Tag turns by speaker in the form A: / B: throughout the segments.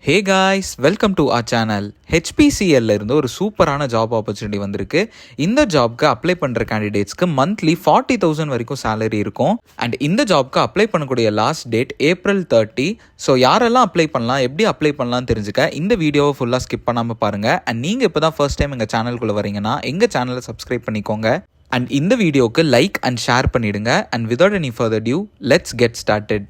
A: Hey guys, welcome to our channel. HPCL இருந்து ஒரு சூப்பரான ஜாப் ஆப்பர்ச்சுனிட்டி வந்திருக்கு. இந்த ஜாப்க்கு அப்ளை பண்ணுற கேண்டிடேட்ஸ்க்கு மந்த்லி 40,000 வரைக்கும் சேலரி இருக்கும். அண்ட் இந்த ஜாப்க்கு அப்ளை பண்ணக்கூடிய லாஸ்ட் டேட் April 30. ஸோ யாரெல்லாம் அப்ளை பண்ணலாம், எப்படி அப்ளை பண்ணலாம்னு தெரிஞ்சுக்க இந்த வீடியோவை ஃபுல்லாக ஸ்கிப் பண்ணாமல் பாருங்கள். அண்ட் நீங்கள் இப்போ தான் ஃபர்ஸ்ட் டைம் எங்கள் சேனலுக்குள்ளே வரீங்கன்னா எங்கள் சேனலை சப்ஸ்கிரைப் பண்ணிக்கோங்க. அண்ட் இந்த வீடியோவுக்கு லைக் அண்ட் ஷேர் பண்ணிவிடுங்க. And without any further due, let's get started.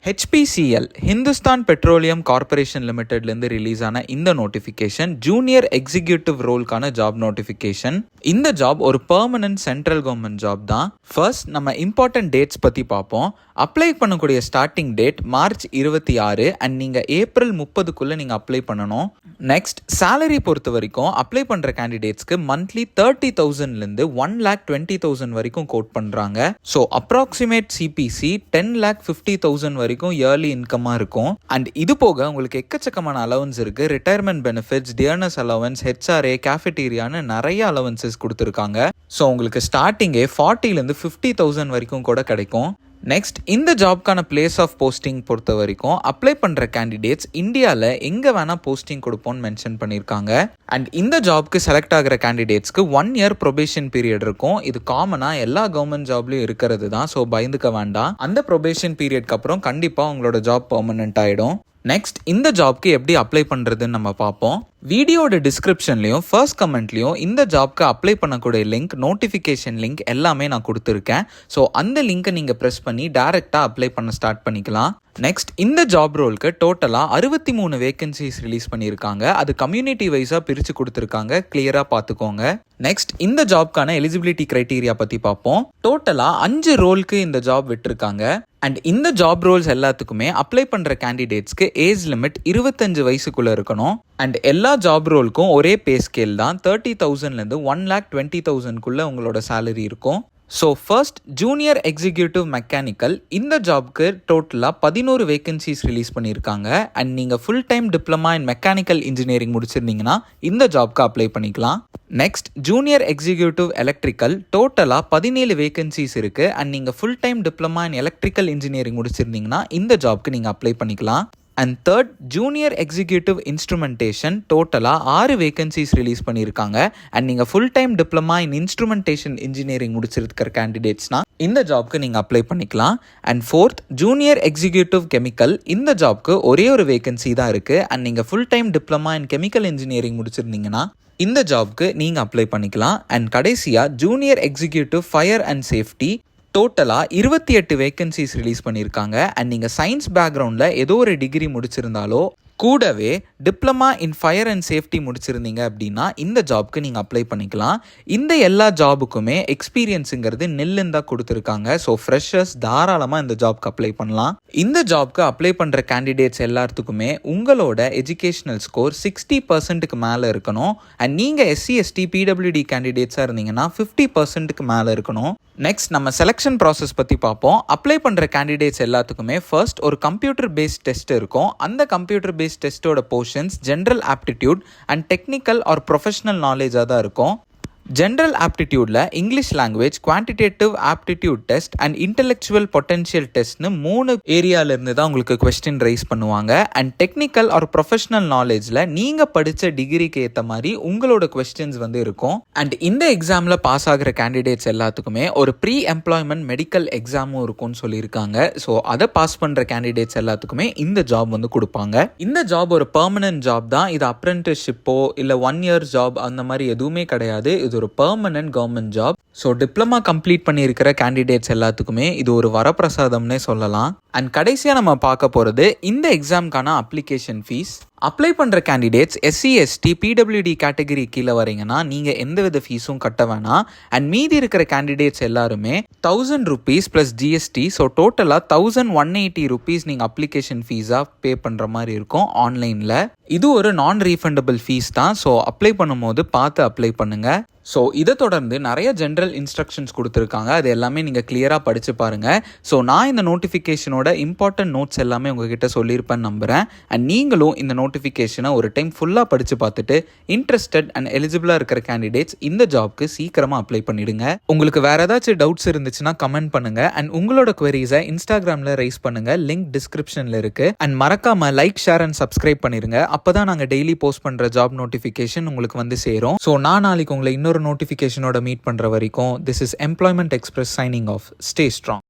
A: HPCL Hindustan petroleum corporation லிமிடெட்லேருந்து ரிலீஸ் ஆன இந்த நோட்டிஃபிகேஷன் ஜூனியர் எக்ஸிக்யூட்டிவ் ரோல்கான ஜாப் நோட்டிஃபிகேஷன். இந்த ஜாப் ஒரு பெர்மனன்ட் சென்ட்ரல் கவர்மெண்ட் ஜாப் தான். ஃபர்ஸ்ட் நம்ம இம்பார்ட்டன்ட் டேட்ஸ் பற்றி பார்ப்போம். அப்ளை பண்ணக்கூடிய ஸ்டார்டிங் டேட் March 26 அண்ட் நீங்கள் April 30க்குள்ளே நீங்கள் அப்ளை பண்ணணும். நெக்ஸ்ட் சேலரி பொறுத்த வரைக்கும் அப்ளை பண்ணுற கேண்டிடேட்ஸ்க்கு மந்த்லி 30,000லேருந்து 1,20,000 வரைக்கும் கோட் பண்ணுறாங்க. ஸோ அப்ராக்சிமேட் CPC 10,50,000 வரைக்கும் இயர்லி இன்கமாக இருக்கும். அண்ட் இது போக உங்களுக்கு எக்கச்சக்கமான அலவன்ஸ் இருக்குது. Retirement benefits, dearness allowance, HRA, கேஃபிட்டீரியான்னு நிறைய அலவன்சஸ் கொடுத்துருக்காங்க. ஸோ உங்களுக்கு ஸ்டார்டிங்கே 40,000லேருந்து 50,000 வரைக்கும் கூட கிடைக்கும். நெக்ஸ்ட் இந்த ஜாப்க்கான பிளேஸ் ஆஃப் போஸ்டிங் பொறுத்த வரைக்கும் அப்ளை பண்ணுற கேண்டிடேட்ஸ் இந்தியாவில் எங்கே வேணால் போஸ்டிங் கொடுப்போம்னு மென்ஷன் பண்ணியிருக்காங்க. அண்ட் இந்த ஜாப்க்கு செலக்ட் ஆகிற கேண்டிடேட்ஸ்க்கு 1 year ப்ரொபேஷன் பீரியட் இருக்கும். இது காமனாக எல்லா கவர்மெண்ட் ஜாப்லையும் இருக்கிறது தான். ஸோ பயந்துக்க வேண்டாம். அந்த ப்ரொபேஷன் பீரியட்க்கு அப்புறம் கண்டிப்பாக உங்களோட ஜாப் பெர்மனன்ட் ஆகிடும். நெக்ஸ்ட் இந்த ஜாப்க்கு எப்படி அப்ளை பண்ணுறதுன்னு நம்ம பார்ப்போம். வீடியோட டிஸ்கிரிப்ஷன்லையும் ஃபர்ஸ்ட் கமெண்ட்லையும் இந்த ஜாப்க்கு அப்ளை பண்ணக்கூடிய லிங்க், நோட்டிஃபிகேஷன் லிங்க் எல்லாமே நான் கொடுத்துருக்கேன். ஸோ அந்த லிங்கை நீங்கள் ப்ரெஸ் பண்ணி டைரெக்டாக அப்ளை பண்ண ஸ்டார்ட் பண்ணிக்கலாம். நெக்ஸ்ட் இந்த ஜாப் ரோலுக்கு டோட்டலாக 63 வேகன்சிஸ் ரிலீஸ் பண்ணியிருக்காங்க. அது கம்யூனிட்டி வைஸாக பிரித்து கொடுத்துருக்காங்க. கிளியராக பார்த்துக்கோங்க. நெக்ஸ்ட் இந்த ஜாப்க்கான எலிஜிபிலிட்டி கிரைட்டீரியா பற்றி பார்ப்போம். டோட்டலாக 5 ரோலுக்கு இந்த ஜாப் விட்டுருக்காங்க. அண்ட் இந்த ஜாப் ரோல்ஸ் எல்லாத்துக்குமே அப்ளை பண்ணுற கேண்டிடேட்ஸ்க்கு ஏஜ் லிமிட் 25 வயசுக்குள்ளே இருக்கணும். அண்ட் எல்லா ஜாப் ரோலுக்கும் ஒரே பே ஸ்கேல் தான். 30,000லேருந்து 1,20,000க்குள்ளே உங்களோட சேலரி இருக்கும். So first junior executive mechanical இந்த ஜாப்க்கு டோட்டலாக 11 வேகன்சிஸ் ரிலீஸ் பண்ணியிருக்காங்க. அண்ட் நீங்கள் full time diploma in mechanical engineering முடிச்சிருந்தீங்கன்னா இந்த ஜாப்க்கு அப்ளை பண்ணிக்கலாம். நெக்ஸ்ட் ஜூனியர் எக்ஸிக்யூட்டிவ் எலக்ட்ரிக்கல் டோட்டலாக 17 வேகன்சிஸ் இருக்குது. அண்ட் நீங்கள் full time diploma in electrical engineering முடிச்சிருந்தீங்கன்னா இந்த ஜாப்க்கு நீங்கள் அப்ளை பண்ணிக்கலாம். And third junior executive instrumentation டோட்டலாக 6 வேகன்சிஸ் ரிலீஸ் பண்ணியிருக்காங்க. அண்ட் நீங்கள் full time diploma in instrumentation engineering முடிச்சிருக்கிற கேண்டிடேட்ஸ்னால் இந்த ஜாப்க்கு நீங்கள் அப்ளை பண்ணிக்கலாம். And fourth junior executive chemical இந்த ஜாப்க்கு ஒரே ஒரு வேகன்சி தான் இருக்குது. அண்ட் நீங்கள் full time diploma in chemical engineering முடிச்சிருந்தீங்கன்னா இந்த ஜாப்க்கு நீங்கள் அப்ளை பண்ணிக்கலாம். அண்ட் கடைசியாக junior executive fire and safety டோட்டலாக 28 வேகன்சிஸ் ரிலீஸ் பண்ணியிருக்காங்க. அண்ட் நீங்கள் சயின்ஸ் பேக்ரவுண்டில் ஏதோ ஒரு டிகிரி முடிச்சிருந்தாலோ கூடவே diploma in fire and safety முடிச்சிருந்தீங்க அப்படின்னா இந்த ஜாப்க்கு நீங்கள் அப்ளை பண்ணிக்கலாம். இந்த எல்லா ஜாபுக்குமே எக்ஸ்பீரியன்ஸுங்கிறது நில்லுன்னு தான் கொடுத்துருக்காங்க. ஸோ ஃப்ரெஷர்ஸ் தாராளமாக இந்த ஜாப்க்கு அப்ளை பண்ணலாம். இந்த ஜாப்க்கு அப்ளை பண்ணுற கேண்டிடேட்ஸ் எல்லாத்துக்குமே உங்களோட எஜுகேஷனல் ஸ்கோர் 60%க்கு மேலே இருக்கணும். அண்ட் நீங்கள் SC ST PWD கேண்டிடேட்ஸாக இருந்தீங்கன்னா 50%க்கு மேலே இருக்கணும். நெக்ஸ்ட் நம்ம செலெக்ஷன் ப்ராசஸ் பற்றி பார்ப்போம். அப்ளை பண்ணுற கேண்டிடேட்ஸ் எல்லாத்துக்குமே ஃபர்ஸ்ட் ஒரு கம்ப்யூட்டர் பேஸ்ட் டெஸ்ட் இருக்கும். அந்த கம்ப்யூட்டர் பேஸ்ட் டெஸ்ட்டோட portions general aptitude and technical or professional நாலேஜாக தான் இருக்கும். ஜென்ரல் ஆப்டிடியூடில் English language, quantitative aptitude test and intellectual potential டெஸ்ட்னு 3 ஏரியாவிலேருந்து தான் உங்களுக்கு கொஸ்டின் ரைஸ் பண்ணுவாங்க. அண்ட் டெக்னிக்கல் ஆர் ப்ரொஃபஷனல் நாலேஜில் நீங்கள் படித்த டிகிரிக்கு ஏற்ற மாதிரி உங்களோட கொஸ்டின்ஸ் இருக்கும். அண்ட் இந்த எக்ஸாமில் பாஸ் ஆகிற கேண்டிடேட்ஸ் எல்லாத்துக்குமே ஒரு ப்ரீ எம்ப்ளாய்மெண்ட் மெடிக்கல் எக்ஸாமும் இருக்கும்னு சொல்லியிருக்காங்க. ஸோ அதை பாஸ் பண்ணுற கேண்டிடேட்ஸ் எல்லாத்துக்குமே இந்த ஜாப் கொடுப்பாங்க. இந்த ஜாப் ஒரு பெர்மனன்ட் ஜாப் தான். இது அப்ரெண்டிஸ்ஷிப்போ இல்லை 1 year ஜாப் அந்த மாதிரி எதுவுமே கிடையாது. இது ஒரு permanent government job. So diploma complete பண்ணியிருக்கிற கேண்டிடேட்ஸ் எல்லாத்துக்குமே இது ஒரு வரப்பிரசாதம்னே சொல்லலாம். அண்ட் கடைசியாக நம்ம பார்க்க போகிறது இந்த எக்ஸாமுக்கான அப்ளிகேஷன் ஃபீஸ். அப்ளை பண்ணுற candidates SC ST PWD category கீழே வரீங்கன்னா நீங்கள் எந்தவித ஃபீஸும் கட்ட வேணாம். அண்ட் மீதி இருக்கிற கேண்டிடேட்ஸ் எல்லாருமே 1,000 rupees + GST. ஸோ டோட்டலாக 1,180 rupees நீங்கள் அப்ளிகேஷன் ஃபீஸாக பே பண்ணுற மாதிரி இருக்கும் ஆன்லைனில். இது ஒரு நான் ரீஃபண்டபிள் ஃபீஸ் தான். ஸோ அப்ளை பண்ணும்போது பார்த்து அப்ளை பண்ணுங்கள். ஸோ இதை தொடர்ந்து நிறைய ஜென்ரல் இன்ஸ்ட்ரக்ஷன்ஸ் கொடுத்துருக்காங்க. அது எல்லாமே நீங்கள் கிளியராக படித்து பாருங்கள். ஸோ நான் இந்த நோட்டிஃபிகேஷனோட இம்பார்ட்டன்ட் நோட்ஸ் எல்லாமே உங்ககிட்ட சொல்லியிருப்பேன்னு நம்புகிறேன். அண்ட் நீங்களும் இந்த நோட்டிஃபிகேஷனை ஒரு டைம் ஃபுல்லாக படித்து பார்த்துட்டு இன்ட்ரெஸ்டட் அண்ட் எலிஜிபிளாக இருக்கிற கேண்டிடேட்ஸ் இந்த ஜாப்க்கு சீக்கிரமாக அப்ளை பண்ணிடுங்க. உங்களுக்கு வேறு ஏதாச்சும் டவுட்ஸ் இருந்துச்சுன்னா கமெண்ட் பண்ணுங்கள். அண்ட் உங்களோட குவரிஸை இன்ஸ்டாகிராமில் ரைஸ் பண்ணுங்கள். லிங்க் டிஸ்கிரிப்ஷனில் இருக்குது. அண்ட் மறக்காமல் லைக், ஷேர் அண்ட் சப்ஸ்கிரைப் பண்ணிடுங்க. அப்போ தான் நாங்கள் டெய்லி போஸ்ட் பண்ணுற ஜாப் நோட்டிஃபிகேஷன் உங்களுக்கு வந்து சேரும். ஸோ நான் நாளைக்கு உங்களை இன்னொரு நோட்டிஃபிகேஷனோட மீட் பண்ணுற வரைக்கும், this is employment express signing off. Stay strong.